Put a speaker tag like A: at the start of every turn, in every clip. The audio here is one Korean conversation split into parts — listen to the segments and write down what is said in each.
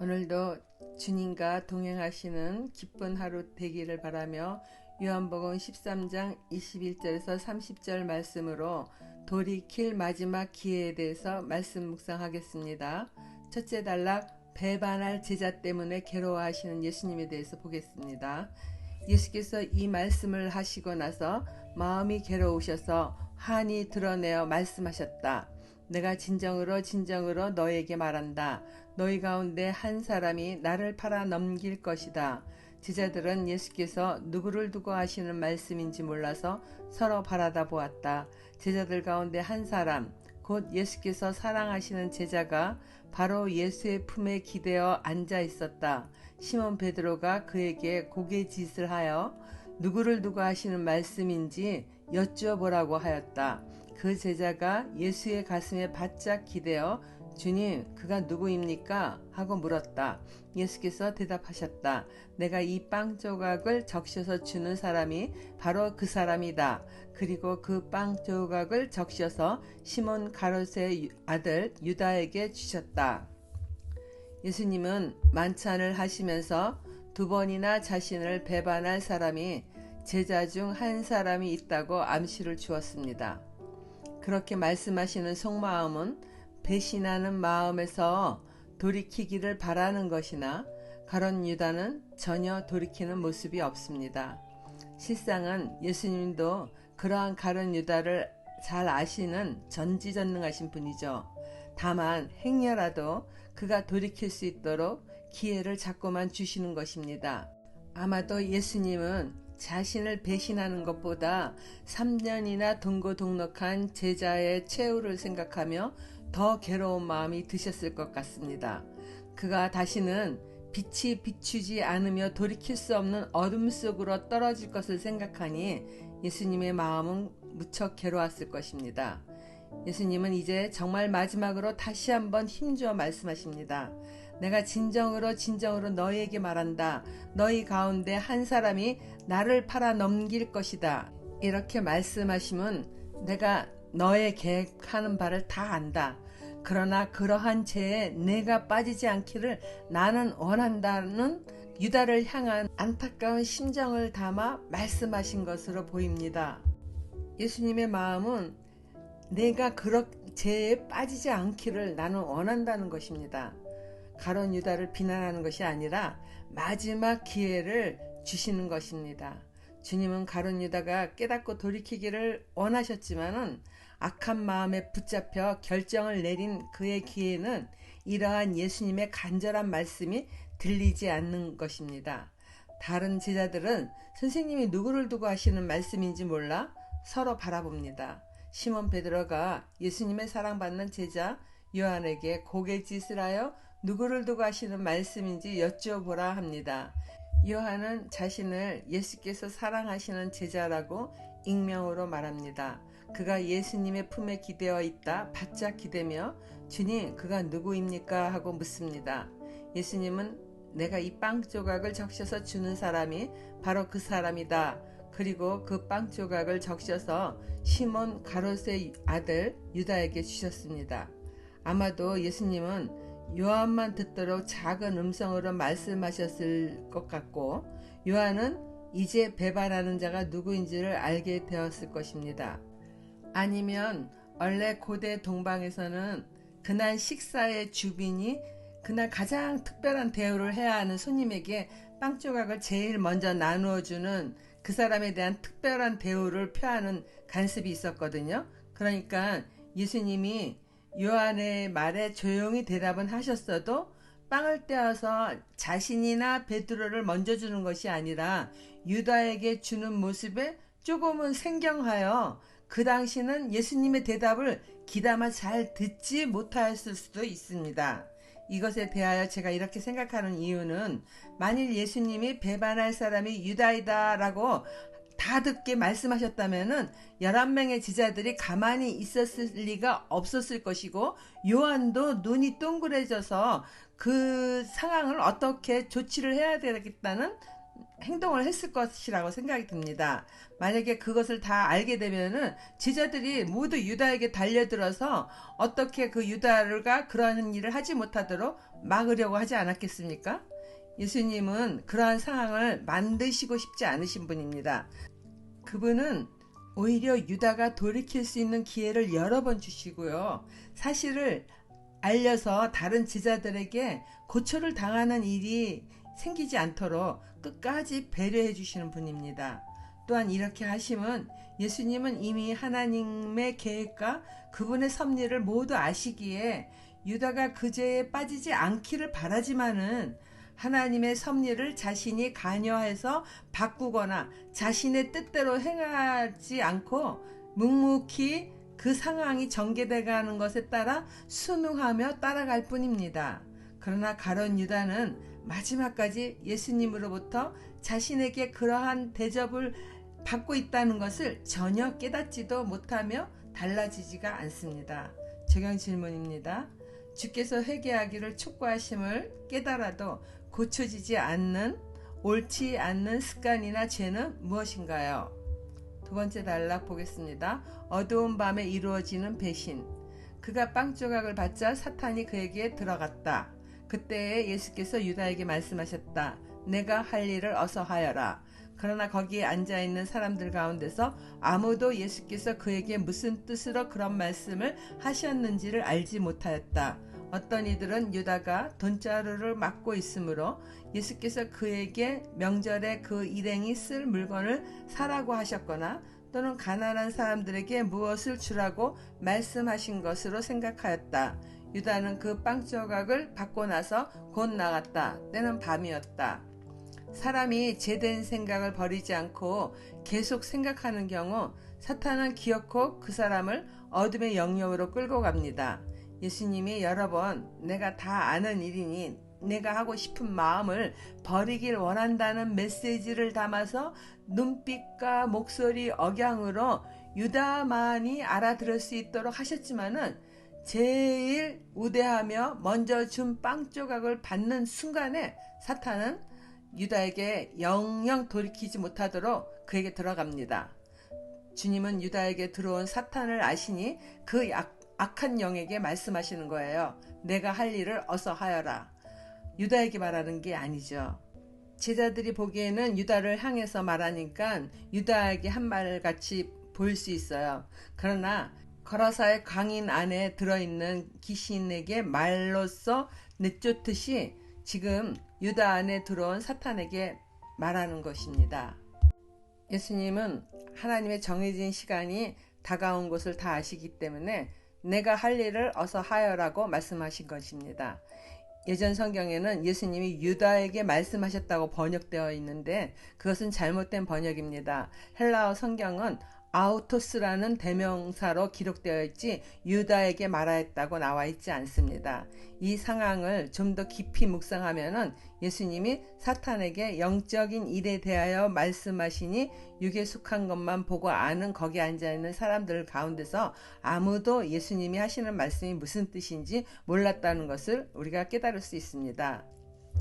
A: 오늘도 주님과 동행하시는 기쁜 하루 되기를 바라며 요한복음 13장 21절에서 30절 말씀으로 돌이킬 마지막 기회에 대해서 말씀 묵상하겠습니다. 첫째 단락, 배반할 제자 때문에 괴로워하시는 예수님에 대해서 보겠습니다. 예수께서 이 말씀을 하시고 나서 마음이 괴로우셔서 환히 드러내어 말씀하셨다. 내가 진정으로 너에게 말한다. 너희 가운데 한 사람이 나를 팔아 넘길 것이다. 제자들은 예수께서 누구를 두고 하시는 말씀인지 몰라서 서로 바라다 보았다. 제자들 가운데 한 사람, 곧 예수께서 사랑하시는 제자가 바로 예수의 품에 기대어 앉아 있었다. 시몬 베드로가 그에게 고개짓을 하여 누구를 두고 하시는 말씀인지 여쭈어보라고 하였다. 그 제자가 예수의 가슴에 바짝 기대어 주님, 그가 누구입니까? 하고 물었다. 예수께서 대답하셨다. 내가 이 빵 조각을 적셔서 주는 사람이 바로 그 사람이다. 그리고 그 빵 조각을 적셔서 시몬 가롯의 아들 유다에게 주셨다. 예수님은 만찬을 하시면서 두 번이나 자신을 배반할 사람이 제자 중 한 사람이 있다고 암시를 주었습니다. 그렇게 말씀하시는 속마음은 배신하는 마음에서 돌이키기를 바라는 것이나 가룟 유다는 전혀 돌이키는 모습이 없습니다. 실상은 예수님도 그러한 가룟 유다를 잘 아시는 전지전능하신 분이죠. 다만 행여라도 그가 돌이킬 수 있도록 기회를 자꾸만 주시는 것입니다. 아마도 예수님은 자신을 배신하는 것보다 3년이나 동고동락한 제자의 최후를 생각하며 더 괴로운 마음이 드셨을 것 같습니다. 그가 다시는 빛이 비추지 않으며 돌이킬 수 없는 어둠 속으로 떨어질 것을 생각하니 예수님의 마음은 무척 괴로웠을 것입니다. 예수님은 이제 정말 마지막으로 다시 한번 힘주어 말씀하십니다. 내가 진정으로 너희에게 말한다. 너희 가운데 한 사람이 나를 팔아 넘길 것이다. 이렇게 말씀하시면 내가 너의 계획하는 바를 다 안다. 그러나 그러한 죄에 내가 빠지지 않기를 나는 원한다는 유다를 향한 안타까운 심정을 담아 말씀하신 것으로 보입니다. 예수님의 마음은 내가 그런 죄에 빠지지 않기를 나는 원한다는 것입니다. 가룟 유다를 비난하는 것이 아니라 마지막 기회를 주시는 것입니다. 주님은 가룟 유다가 깨닫고 돌이키기를 원하셨지만은 악한 마음에 붙잡혀 결정을 내린 그의 귀에는 이러한 예수님의 간절한 말씀이 들리지 않는 것입니다. 다른 제자들은 선생님이 누구를 두고 하시는 말씀인지 몰라 서로 바라봅니다. 시몬 베드로가 예수님의 사랑받는 제자 요한에게 고개짓을 하여 누구를 두고 하시는 말씀인지 여쭈어보라 합니다. 요한은 자신을 예수께서 사랑하시는 제자라고 익명으로 말합니다. 그가 예수님의 품에 기대어 있다 바짝 기대며 주님, 그가 누구입니까? 하고 묻습니다. 예수님은 내가 이 빵 조각을 적셔서 주는 사람이 바로 그 사람이다. 그리고 그 빵 조각을 적셔서 시몬 가롯의 아들 유다에게 주셨습니다. 아마도 예수님은 요한만 듣도록 작은 음성으로 말씀하셨을 것 같고 요한은 이제 배반하는 자가 누구인지를 알게 되었을 것입니다. 아니면 원래 고대 동방에서는 그날 식사의 주빈이 그날 가장 특별한 대우를 해야 하는 손님에게 빵 조각을 제일 먼저 나누어주는 그 사람에 대한 특별한 대우를 표하는 관습이 있었거든요. 그러니까 예수님이 요한의 말에 조용히 대답은 하셨어도 빵을 떼어서 자신이나 베드로를 먼저 주는 것이 아니라 유다에게 주는 모습에 조금은 생경하여 그 당시는 예수님의 대답을 귀담아 잘 듣지 못하였을 수도 있습니다. 이것에 대하여 제가 이렇게 생각하는 이유는 만일 예수님이 배반할 사람이 유다이다 라고 다 듣게 말씀하셨다면은 11명의 제자들이 가만히 있었을 리가 없었을 것이고 요한도 눈이 동그래져서 그 상황을 어떻게 조치를 해야 되겠다는 행동을 했을 것이라고 생각이 듭니다. 만약에 그것을 다 알게 되면은 제자들이 모두 유다에게 달려들어서 어떻게 그 유다가 그러한 일을 하지 못하도록 막으려고 하지 않았겠습니까? 예수님은 그러한 상황을 만드시고 싶지 않으신 분입니다. 그분은 오히려 유다가 돌이킬 수 있는 기회를 여러 번 주시고요. 사실을 알려서 다른 제자들에게 고초를 당하는 일이 생기지 않도록 끝까지 배려해 주시는 분입니다. 또한 이렇게 하심은 예수님은 이미 하나님의 계획과 그분의 섭리를 모두 아시기에 유다가 그 죄에 빠지지 않기를 바라지만은 하나님의 섭리를 자신이 관여해서 바꾸거나 자신의 뜻대로 행하지 않고 묵묵히 그 상황이 전개돼 가는 것에 따라 순응하며 따라갈 뿐입니다. 그러나 가룟 유다는 마지막까지 예수님으로부터 자신에게 그러한 대접을 받고 있다는 것을 전혀 깨닫지도 못하며 달라지지가 않습니다. 적용 질문입니다. 주께서 회개하기를 촉구하심을 깨달아도 고쳐지지 않는 옳지 않는 습관이나 죄는 무엇인가요? 두 번째 단락 보겠습니다. 어두운 밤에 이루어지는 배신. 그가 빵 조각을 받자 사탄이 그에게 들어갔다. 그때 예수께서 유다에게 말씀하셨다. 내가 할 일을 어서 하여라. 그러나 거기에 앉아있는 사람들 가운데서 아무도 예수께서 그에게 무슨 뜻으로 그런 말씀을 하셨는지를 알지 못하였다. 어떤 이들은 유다가 돈자루를 막고 있으므로 예수께서 그에게 명절에 그 일행이 쓸 물건을 사라고 하셨거나 또는 가난한 사람들에게 무엇을 주라고 말씀하신 것으로 생각하였다. 유다는 그 빵 조각을 받고 나서 곧 나갔다. 때는 밤이었다. 사람이 제된 생각을 버리지 않고 계속 생각하는 경우 사탄은 기어코 그 사람을 어둠의 영역으로 끌고 갑니다. 예수님이 여러 번 내가 다 아는 일이니 내가 하고 싶은 마음을 버리길 원한다는 메시지를 담아서 눈빛과 목소리 억양으로 유다만이 알아들을 수 있도록 하셨지만은 제일 우대하며 먼저 준 빵 조각을 받는 순간에 사탄은 유다에게 영영 돌이키지 못하도록 그에게 들어갑니다. 주님은 유다에게 들어온 사탄을 아시니 그 악한 영에게 말씀하시는 거예요. 내가 할 일을 어서 하여라. 유다에게 말하는 게 아니죠. 제자들이 보기에는 유다를 향해서 말하니까 유다에게 한 말같이 보일 수 있어요. 그러나 거라사의 광인 안에 들어있는 귀신에게 말로써 내쫓듯이 지금 유다 안에 들어온 사탄에게 말하는 것입니다. 예수님은 하나님의 정해진 시간이 다가온 것을 다 아시기 때문에 내가 할 일을 어서 하여라고 말씀하신 것입니다. 예전 성경에는 예수님이 유다에게 말씀하셨다고 번역되어 있는데 그것은 잘못된 번역입니다. 헬라어 성경은 아우토스라는 대명사로 기록되어 있지 유다에게 말하였다고 나와 있지 않습니다. 이 상황을 좀 더 깊이 묵상하면은 예수님이 사탄에게 영적인 일에 대하여 말씀하시니 육에 속한 것만 보고 아는 거기 앉아있는 사람들 가운데서 아무도 예수님이 하시는 말씀이 무슨 뜻인지 몰랐다는 것을 우리가 깨달을 수 있습니다.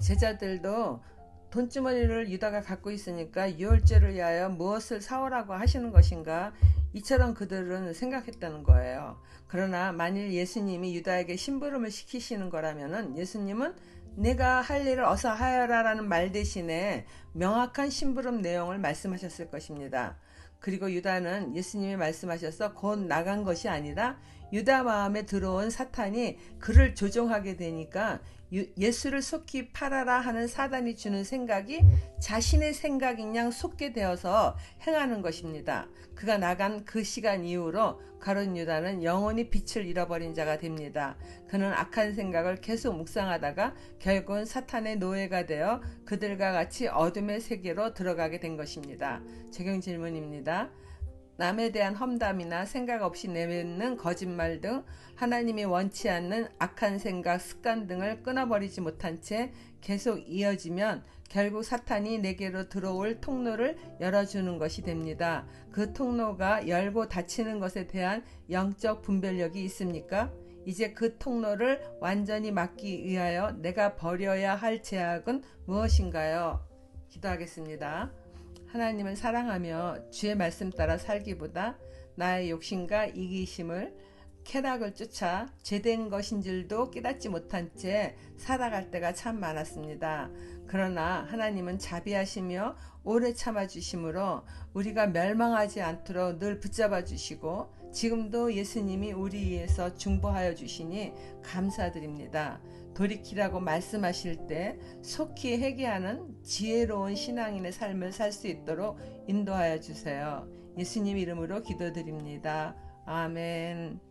A: 제자들도 돈주머니를 유다가 갖고 있으니까 유월절을 위하여 무엇을 사오라고 하시는 것인가 이처럼 그들은 생각했다는 거예요. 그러나 만일 예수님이 유다에게 심부름을 시키시는 거라면 예수님은 내가 할 일을 어서 하여라 라는 말 대신에 명확한 심부름 내용을 말씀하셨을 것입니다. 그리고 유다는 예수님이 말씀하셔서 곧 나간 것이 아니라 유다 마음에 들어온 사탄이 그를 조종하게 되니까 예수를 속히 팔아라 하는 사단이 주는 생각이 자신의 생각인 양 속게 되어서 행하는 것입니다. 그가 나간 그 시간 이후로 가룟 유다는 영원히 빛을 잃어버린 자가 됩니다. 그는 악한 생각을 계속 묵상하다가 결국은 사탄의 노예가 되어 그들과 같이 어둠의 세계로 들어가게 된 것입니다. 적용 질문입니다. 남에 대한 험담이나 생각 없이 내뱉는 거짓말 등 하나님이 원치 않는 악한 생각, 습관 등을 끊어버리지 못한 채 계속 이어지면 결국 사탄이 내게로 들어올 통로를 열어주는 것이 됩니다. 그 통로가 열고 닫히는 것에 대한 영적 분별력이 있습니까? 이제 그 통로를 완전히 막기 위하여 내가 버려야 할 제약은 무엇인가요? 기도하겠습니다. 하나님을 사랑하며 주의 말씀 따라 살기보다 나의 욕심과 이기심을 쾌락을 쫓아 죄된 것인 줄도 깨닫지 못한 채 살아갈 때가 참 많았습니다. 그러나 하나님은 자비하시며 오래 참아주심으로 우리가 멸망하지 않도록 늘 붙잡아 주시고 지금도 예수님이 우리 위해서 중보하여 주시니 감사드립니다. 돌이키라고 말씀하실 때 속히 회개하는 지혜로운 신앙인의 삶을 살 수 있도록 인도하여 주세요. 예수님 이름으로 기도드립니다. 아멘.